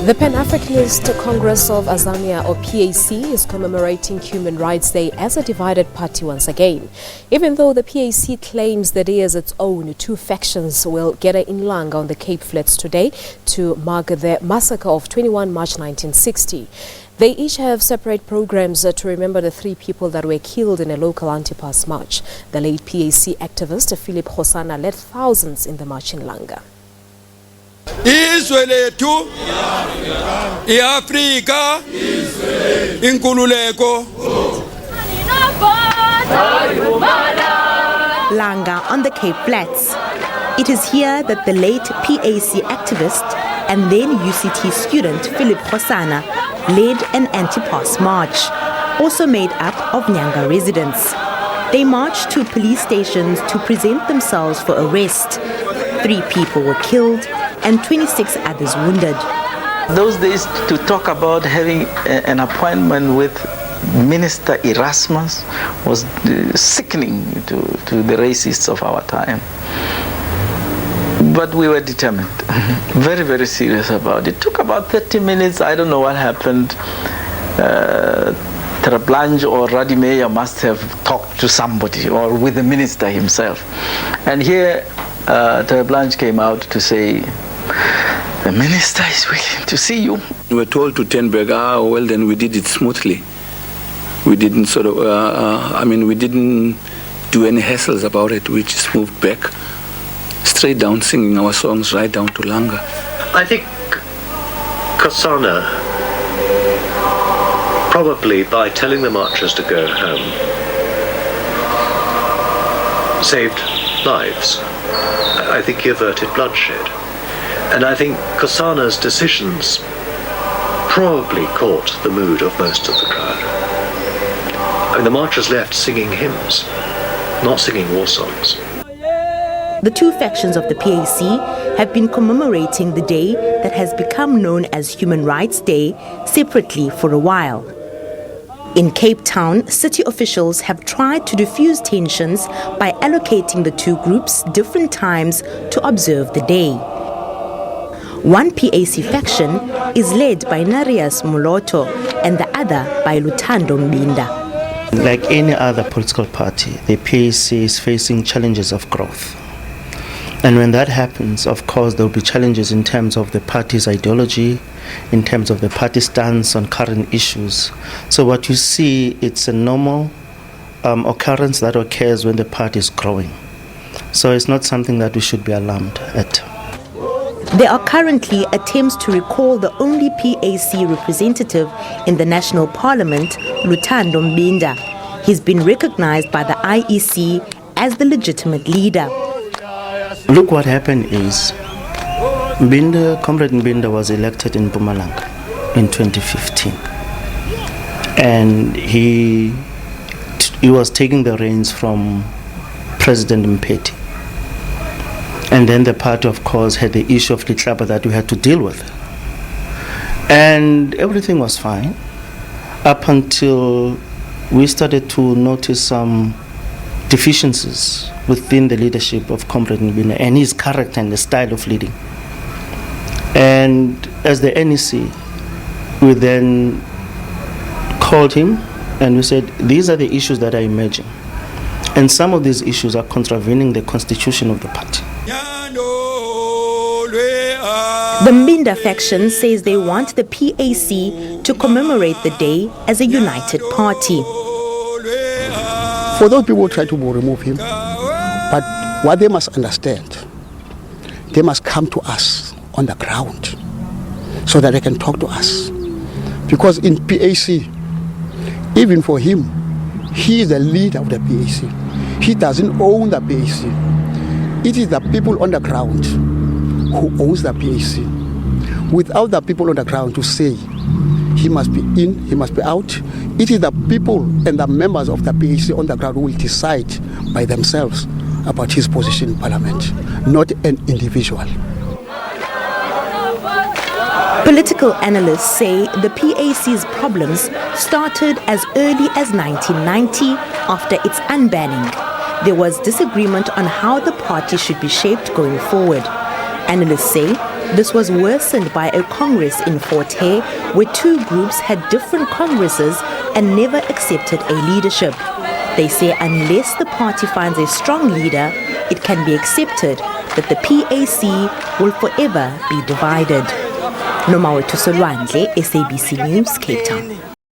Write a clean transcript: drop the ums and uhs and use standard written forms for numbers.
The Pan-Africanist Congress of Azania, or PAC, is commemorating Human Rights Day as a divided party once again. Even though the PAC claims the day as its own, two factions will gather in Langa on the Cape Flats today to mark the massacre of 21 March 1960. They each have separate programs to remember the three people that were killed in a local anti-pass march. The late PAC activist Phillip Kgosana led thousands in the march in Langa. Izwe lethu iAfrika inkululeko. Langa on the Cape Flats. It is here that the late PAC activist and then UCT student Phillip Kgosana led an anti-pass march, also made up of Nyanga residents. They marched to police stations to present themselves for arrest. 3 people were killed and 26 others wounded. Those days to talk about having an appointment with Minister Erasmus was sickening to the racists of our time. But we were determined, very, very serious about it. It took about 30 minutes, I don't know what happened. Terreblanche or Radimeyer must have talked to somebody or with the minister himself. And here Terreblanche came out to say, the minister is willing to see you. We were told to turn back. Well, then we did it smoothly. We didn't we didn't do any hassles about it. We just moved back, straight down, singing our songs right down to Langa. I think Kgosana, probably by telling the marchers to go home, saved lives. I think he averted bloodshed. And I think Kgosana's decisions probably caught the mood of most of the crowd. I mean, the marchers left singing hymns, not singing war songs. The two factions of the PAC have been commemorating the day that has become known as Human Rights Day separately for a while. In Cape Town, city officials have tried to diffuse tensions by allocating the two groups different times to observe the day. One PAC faction is led by Narias Moloto and the other by Lutando Mbinda. Like any other political party, the PAC is facing challenges of growth. And when that happens, of course, there will be challenges in terms of the party's ideology, in terms of the party stance on current issues. So what you see, it's a normal occurrence that occurs when the party is growing. So it's not something that we should be alarmed at. There are currently attempts to recall the only PAC representative in the National Parliament, Lutando Mbinda. He's been recognized by the IEC as the legitimate leader. Look, what happened is, Comrade Mbinda was elected in Mpumalanga in 2015. And he was taking the reins from President Mpeti. And then the party, of course, had the issue of Litlaba that we had to deal with. And everything was fine up until we started to notice some deficiencies within the leadership of Comrade Mbinda and his character and the style of leading. And as the NEC, we then called him and we said, these are the issues that are emerging. And some of these issues are contravening the constitution of the party. The Mbinda faction says they want the PAC to commemorate the day as a united party. For those people who try to remove him, but what they must understand, they must come to us on the ground so that they can talk to us. Because in PAC, even for him, he is the leader of the PAC. He doesn't own the PAC. It is the people on the ground who owns the PAC. Without the people on the ground to say he must be in, he must be out, it is the people and the members of the PAC on the ground who will decide by themselves about his position in Parliament, not an individual. Political analysts say the PAC's problems started as early as 1990 after its unbanning. There was disagreement on how the party should be shaped going forward. Analysts say This was worsened by a congress in Fort Hare where two groups had different congresses and never accepted a leadership. They say unless the party finds a strong leader, it can be accepted that the PAC will forever be divided. Nomawethu Solwandle, SABC News, Cape Town.